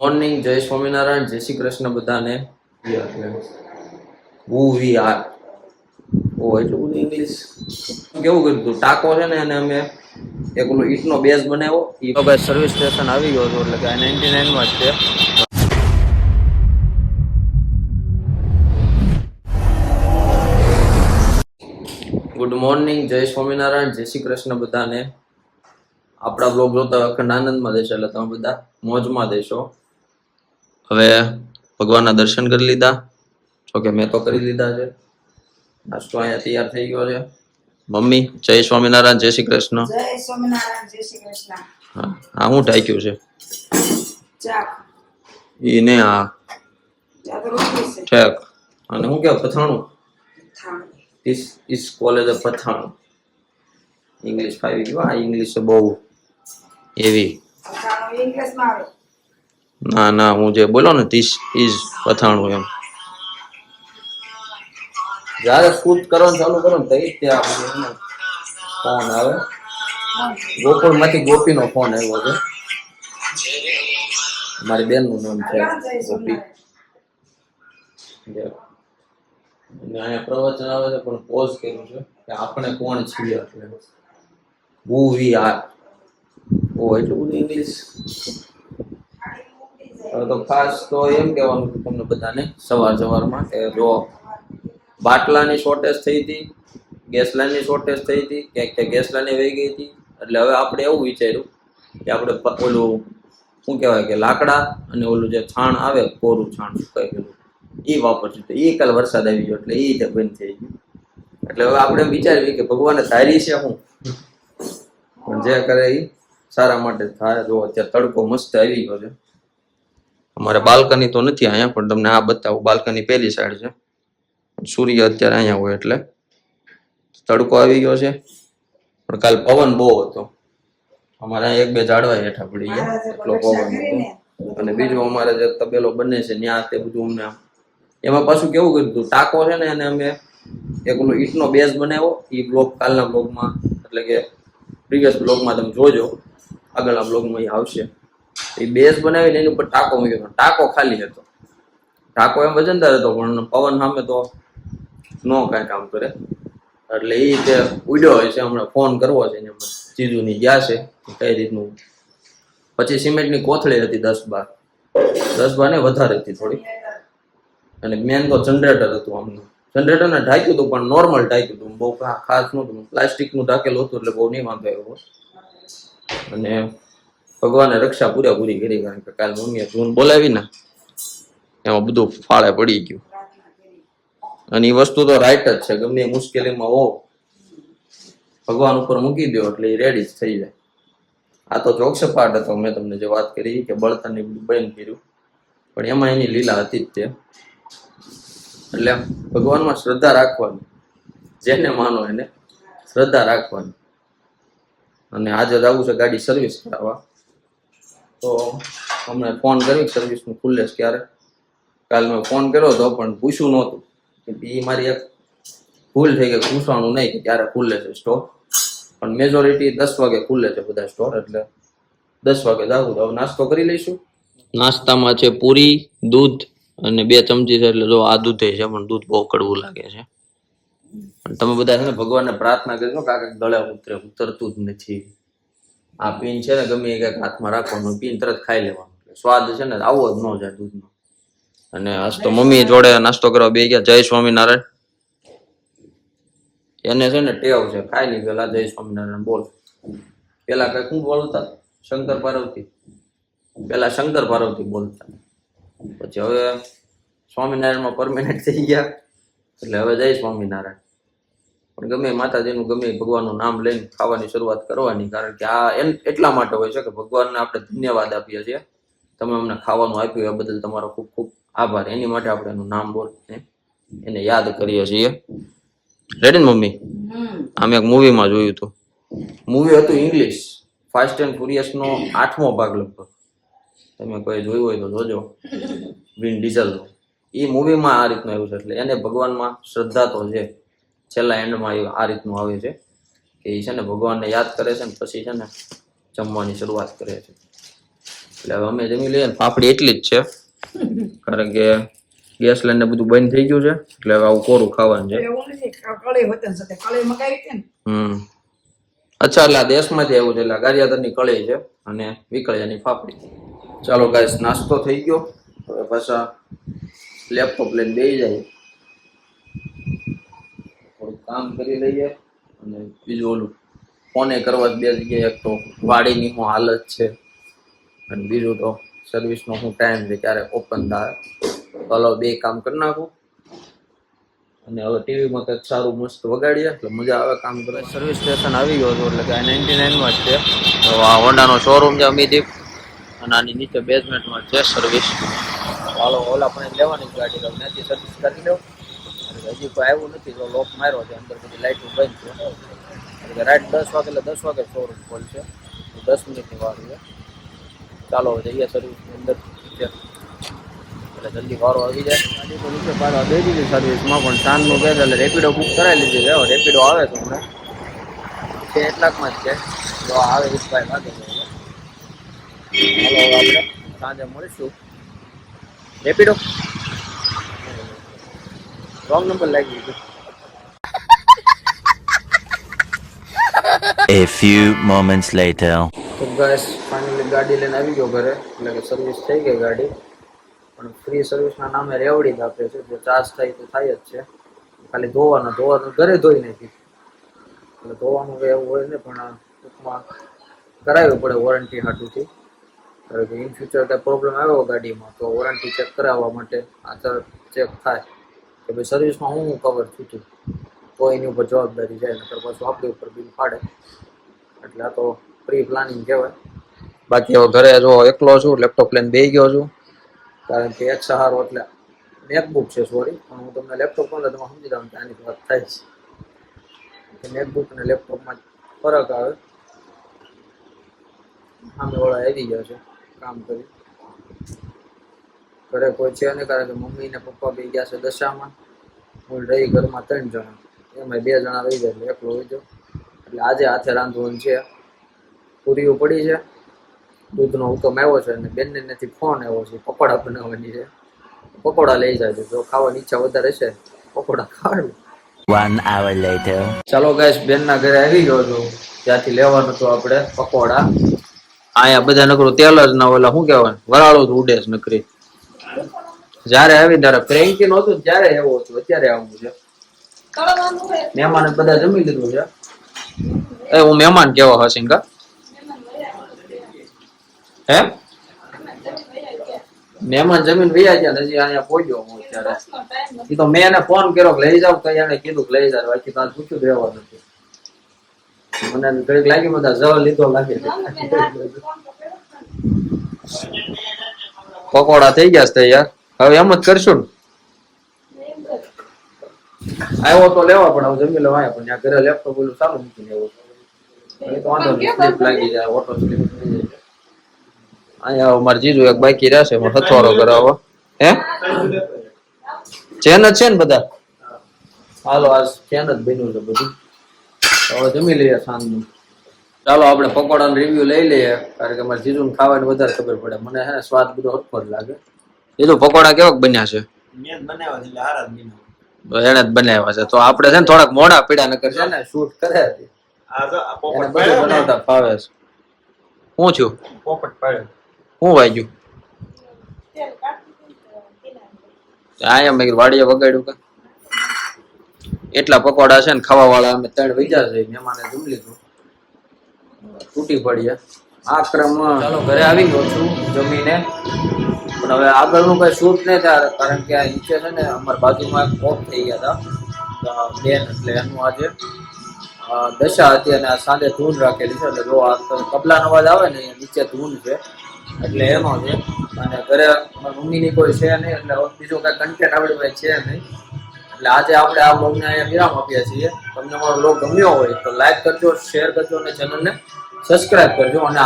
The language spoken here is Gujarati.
મોર્નિંગ, જય સ્વામિનારાયણ, જય શ્રી કૃષ્ણ બધાને. હુ વી આર ઓ એટલું બધું ઇંગ્લિશ કેવું કર્યું હતું. ટાકો છે ને અને અમે એક ઓલો ઈટનો બેઝ બનાવ્યો. એ ભાઈ સર્વિસ સ્ટેશન આવી ગયો હતો એટલે કે 99 માં જ છે. ગુડ મોર્નિંગ, જય સ્વામિનારાયણ, જય શ્રી કૃષ્ણ બધાને. આપણા બ્લોગ જોતા અખંડ આનંદમાં દેશો એટલે તમે બધા મોજમાં દેશો. હવે ભગવાનના દર્શન કરી લીધા, જોકે મેં તો કરી લીધા છે. નાસ્તો અહીંયા તૈયાર થઈ ગયો છે. મમ્મી જય સ્વામિનારાયણ, જય શ્રી કૃષ્ણ. જય સ્વામિનારાયણ, જય શ્રી કૃષ્ણ. હા, હું ઢાંક્યું છે ચા ઈ ને આ ચા તો રોટલી છે. ઠેક. અને હું કે પથાણું થાળ ધીસ ઇઝ કોલેજ પથાણું. ઇંગ્લિશ ફાવી ગયું. આ ઇંગ્લિશ બહુ એવી. અથાણું ઇંગ્લિશમાં આવે. ના ના, હું જે બોલો ને ધીસ ઇઝ પથાણું એમ. જયારે શૂટ કરવાનું ચાલુ કરો ને તઈ ત્યાં ફોન આવે. ગોકુળ માંથી ગોપી નો ફોન આવ્યો છે. મારી બેન નું નામ છે ગોપી. અહીંયા પ્રવચન આવે છે પણ પોઝ કર્યું છે કે આપણે કોણ છીએ. હુ વી આર. ઓ એટલું બધું ઇંગ્લિશ. તો ખાસ તો એમ કહેવાનું તમને બધાને સવારમાં કે જો બાટલાની શોર્ટેજ થઈ હતી, ગેસ લાઈનની શોર્ટેજ થઈ હતી, ક્યાંક ગેસ લાઈન વહી ગઈ હતી. એટલે હવે આપણે એવું વિચાર્યું કે આપણે ઓલું શું કહેવાય કે લાકડા અને ઓલું જે છાણ આવે કોરું છાણ સુકાઈ ગયેલું એ વાપરશું. તો એ કાલ વરસાદ આવી ગયો એટલે એ બંધ થઈ ગયું. એટલે હવે આપણે વિચારીએ કે ભગવાને ધારી છે હું પણ જે કરે એ સારા માટે થાય. જો અત્યારે તડકો મસ્ત આવી ગયો છે. અમારે બાલ્કની તો નથી અહીંયા પણ તમને આ બતાવું. બાલ્કની પેલી સાઈડ છે, સૂર્ય અત્યારે અહીંયા હોય એટલે તડકો આવી ગયો છે. પણ કાલ પવન બહુ હતો. અમારે એક બે ઝાડવા હેઠા પડી ગયા એટલો પવન હતો. અને બીજું અમારે જે તબેલો બને છે ત્યાં તે બધું અમને એમાં પાછું કેવું કર્યું હતું. ટાકો છે ને અને અમે એક ઓલો ઈટનો બેઝ બનાવ્યો. એ બ્લોગ કાલના બ્લોગમાં એટલે કે પ્રીવિયસ બ્લોગમાં તમે જોજો, આગળના બ્લોગમાં એ આવશે. એ બેઝ બનાવીને એની ઉપર ટાંકો મૂક્યો. ટાંકો ખાલી હતો. ટાંકો એમ વજનદાર હતો પણ પવન સામે તો નો કાંઈ કામ કરે. એટલે એ જે ઉડ્યો હોય છે, હમણાં ફોન કરવો છે એને ચીજુની ગયા છે કઈ રીતનું. પછી સિમેન્ટની કોથળી હતી 10-12 ને વધારે હતી થોડી. અને મેન તો જનરેટર હતું. આમનું જનરેટરને ઢાંક્યું હતું પણ નોર્મલ ઢાંક્યું હતું, બહુ ખાસ નહોતું. પ્લાસ્ટિકનું ઢાંકેલું હતું એટલે બહુ નહીં વાંધો આવ્યો. અને ભગવાને રક્ષા પૂરેપૂરી કરી, કારણ કે કાલ મમ્મીએ ધૂન બોલાવી ને એમાં બધું ફાળે પડી ગયું. અને એ વસ્તુ તો રાઈટ જ છે. ગમે એ મુશ્કેલીમાં હો ભગવાન ઉપર મૂકી દો એટલે એ રેડી જ થઈ જાય. આ તો ચોકસપાટ હતો. મેં તમને જે વાત કરી કે બળતણની બધું બંધ કર્યું પણ એમાં એની લીલા હતી જ તે. એટલે ભગવાનમાં શ્રદ્ધા રાખવાની, જેને માનો એને શ્રદ્ધા રાખવાની. અને આજે જ આવું છે ગાડી સર્વિસ કરાવવા. તો હમણાં ફોન કરી સર્વિસનું ખુલ્લે છે ક્યારે. કાલ મેં ફોન કર્યો હતો પણ પૂછ્યું નહોતું. એ મારી એક ભૂલ થઈ ગઈ, પૂછવાનું નહીં કે ક્યારે ખુલ્લે છે સ્ટોર. પણ મેજોરિટી 10 વાગે ખુલ્લે છે બધા સ્ટોર, એટલે 10 વાગે જાવું. તો હવે નાસ્તો કરી લઈશું. નાસ્તામાં છે પૂરી, દૂધ અને 2 ચમચી છે. એટલે જો આ દૂધ છે પણ દૂધ બહુ કડવું લાગે છે. પણ તમે બધા છે ને ભગવાનને પ્રાર્થના કરજો કે આ ગળે ઉતરતું જ નથી. આ પીન છે ને ગમે એ કંઈક હાથમાં રાખવાનું, પીન તરત ખાઈ લેવાનું. સ્વાદ છે ને આવો જ ન જાય દૂધનો. અને આજ તો મમ્મી જોડે નાસ્તો કરવા બે ગયા. જય સ્વામિનારાયણ. એને છે ને ટેવ છે ખાઈ નહીં પેલા જય સ્વામિનારાયણ બોલ. પેલા કઈ શું બોલતા? શંકર પાર્વતી. પેલા શંકર પાર્વતી બોલતા, પછી હવે સ્વામિનારાયણમાં પરમેનન્ટ થઈ ગયા એટલે હવે જય સ્વામિનારાયણ. પણ ગમે માતાજીનું ગમે ભગવાનનું નામ લઈને ખાવાની શરૂઆત કરવાની, કારણ કે આ એટલા માટે હોય છે કે ભગવાનને આપણે ધન્યવાદ આપીએ છીએ. તમે અમને ખાવાનું આપ્યું એ બદલ તમારો ખૂબ ખૂબ આભાર. એની માટે આપણે એનું નામ બોલીને એને યાદ કરીએ છીએ. રેડી ને મમ્મી? આમ એક મૂવીમાં જોયું હતું. મૂવી હતું ઇંગ્લિશ, ફાસ્ટ એન્ડ ફ્યુરિયસ નો 8મો ભાગ લગભગ. તમે કોઈ જોયું હોય તો જોજો. વિન ડીઝલનો એ મૂવીમાં આ રીતનું આવ્યું છે. એટલે એને ભગવાનમાં શ્રદ્ધા તો છે. છેલ્લા એન્ડમાં આ રીતનું આવે છે કે એ છે ને ભગવાનને યાદ કરે છે ને પછી છે ને જમવાની શરૂઆત કરે છે. એટલે હવે અમે જમી લઈએ ને પાપડી એટલી જ છે કારણ કે ગેસ લાઈન ને બધું બંધ થઈ ગયું છે એટલે હવે આવું કોરું ખાવાનું છે. એવું નથી કળી હોતન સાથે કળી મગાવી હતી ને અચ્છા એટલે આ દેશમાંથી આવ્યું છે એટલે ગારિયાદરની કળી છે અને વિકળિયાની પાપડી. ચાલો ગાઈસ નાસ્તો થઈ ગયો હવે પાછા લેપટોપ લઈને બેસી જાય થોડું કામ કરી લઈએ અને બીજું ઓલું ફોને કરવા બે જગ્યાએ એક તો વાડીની શું હાલત છે અને બીજું તો સર્વિસનો શું ટાઈમ છે ક્યારે ઓપન થાય તો બે કામ કરી નાખું અને હવે ટીવીમાં કંઈક સારું મસ્ત વગાડીએ એટલે મજા આવે કામ કરે. સર્વિસ સ્ટેશન આવી ગયો હતું એટલે કે 99માં જ છે. તો આ હોન્ડાનો શોરૂમ છે અમીદીપ અને આની નીચે બેઝમેન્ટમાં છે સર્વિસ. ચાલો ઓલા પણ લેવાની ગાડી તો ત્યાંથી સર્વિસ કરી દઉં. હજી કોઈ આવ્યું નથી તો લોક માર્યો છે અંદર બધી લાઇટો બંધ છે એટલે રાઈટ 10 વાગે એટલે 10 વાગે શોરૂમ ખોલશે 10 મિનિટની વાર છે. ચાલો જઈએ સર્વિસની અંદર એટલે જલ્દી વારો આવી જાય. ગાડી તો નીચે પાછા દઈ દીધી સર્વિસમાં પણ સાંજનું કહે એટલે રેપિડો બુક કરાવી લીધી છે. રેપિડો આવે છે હમણાં છે એટલાકમાં જ છે તો આવે એ ભાઈ લાગે છે. ચાલો હવે આપણે સાંજે મળીશું. રેપિડો રોંગ નંબર લાગી ગયો. A few moments later. તો ગાઈસ ફાઇનલી ગાડી લઈને આવી ગયો ઘરે એટલે કે સર્વિસ થઈ ગઈ ગાડી પણ ફ્રી સર્વિસના નામે રેવડી જ આપે છે. જો ચાર્જ થાય તો થાય જ છે ખાલી ધોવાનું ઘરે ધોઈ નાખી એટલે ધોવાનું કંઈ એવું હોય ને પણ ટૂંકમાં કરાવવું પડે વોરંટી હાટુથી કારણ કે ઇન ફ્યુચર કંઈ પ્રોબ્લેમ આવ્યો ગાડીમાં તો વોરંટી ચેક કરાવવા માટે આધાર ચેક થાય કે ભાઈ સર્વિસમાં હું કવર થયું તો એની ઉપર જવાબદારી જાય નકર પાછું આપણી ઉપર બિલ પાડે એટલે આ તો પ્રી પ્લાનિંગ કહેવાય. બાકી હવે ઘરે જો એકલો છું લેપટોપ લઈને બેસી ગયો છું કારણ કે એક સહારો એટલે મેકબુક છે સોરી પણ હું તમને લેપટોપ પણ તમે સમજી જાઉં કે આની વાત થાય છે મેકબુક અને લેપટોપમાં ફરક આવે. સામે વાળા આવી ગયા છે કામ કરી ઘરે કોઈ છે નહીં કારણ કે મમ્મી ને પપ્પા બી ગયા છે દશામાં હું રહી ઘરમાં 3 જણા એમાં 2 જણા રહી જાય એટલે એકલો હોય જાવ એટલે આજે હાથે રાંધવાનું છે. પૂરીઓ પડી છે દૂધનો હુકમ આવ્યો છે અને બેનને નથી ફોન આવ્યો છે પકોડા બનાવવાની છે. પકોડા લઈ જાય જો ખાવાની ઈચ્છા વધારે છે પકોડા ખાવાનું. 1 hour later. ચાલો ગાઈસ બેનના ઘરે આવી ગયો છું ત્યાંથી લેવાનું હતું આપણે પકોડા. અહીંયા બધા નકરું તેલ જ ના ઓલા શું કહેવાય વરાળો જ ઉડે છે નકરી. જયારે આવી ત્યારે પ્રેન્કી નહોતું ત્યારે એવું હતું અત્યારે આવું છે. મહેમાન બધા જમી લીધું છે. એ હું મહેમાન કેવા હસીંગા હે મહેમાન જમીન વૈયા ગયા હજી અહીંયા પહોંચ્યો હું અત્યારે. એ તો મેં એને ફોન કર્યો કે લઈ જાવ તો એને કીધું કે લઈ જાવ બાકી તાર પૂછ્યું રહેવા નથી. મને ઘડીક લાગી બધા જવ લીધો લાગે પકોડા થઈ ગયા છે યાર હવે એમ જ કરશું ને. આવ્યો તો લેવા પણ હવે જમી લેવા પણ ત્યાં ઘરે લેપટોપ બોલું સારું મૂકીને આવ્યો તો વાંધો નહીં સ્લીપ લાગી જાય ઓટો સ્લીપ થઈ જાય. અહીંયા અમારે જીજુ એક બાકી રહેશે હથવારો કરાવો હે ચેન જ છે ને બધા. હાલો આજ ચેન જ બન્યું છે બધું હવે જમી લઈએ સાંજનું. ચાલો આપણે પકોડાનો રિવ્યુ લઈ લઈએ કારણ કે મારે જીજુને ખાવાની વધારે ખબર પડે. મને હે સ્વાદ બધો હરખો જ લાગે. જીજુ પકોડા કેવાક બન્યા છે? એને જ બનાવ્યા છે તો આપણે છે ને થોડાક મોડા પીડા નકર છે ને શૂટ કરે એને બધું બનાવતા ફાવે છે. શું થયું શું વાગ્યું અહીંયા મેં વાડીએ વગાડ્યું કે એટલા પકોડા છે ને ખાવા વાળા અમે 3 વૈજા છે મહેમાને જમી લીધું તૂટી પડ્યા આ ક્રમ. ચાલો ઘરે આવી ગયો છું જમીને પણ હવે આગળનું કઈ શૂટ નહીં થાય કારણ કે આ નીચે છે ને અમારા બાજુમાં એક ઓફ થઈ ગયા હતા બેન એટલે એનું આજે દશા હતી અને આ સાંજે ધૂન રાખેલી છે એટલે જો આ તબલાનો અવાજ આવે ને નીચે ધૂન છે એટલે એનો છે અને ઘરે મારી મમ્મીની કોઈ છે નહીં એટલે બીજું કઈ કન્ટેન્ટ આપણી પાસે છે નહીં એટલે આજે આપણે આ બ્લોગને અહીંયા વિરામ આપીએ છીએ. તમને મારો બ્લોગ ગમ્યો હોય તો લાઈક કરજો શેર કરજો અને ચેનલને સબસ્ક્રાઈબ કરજો અને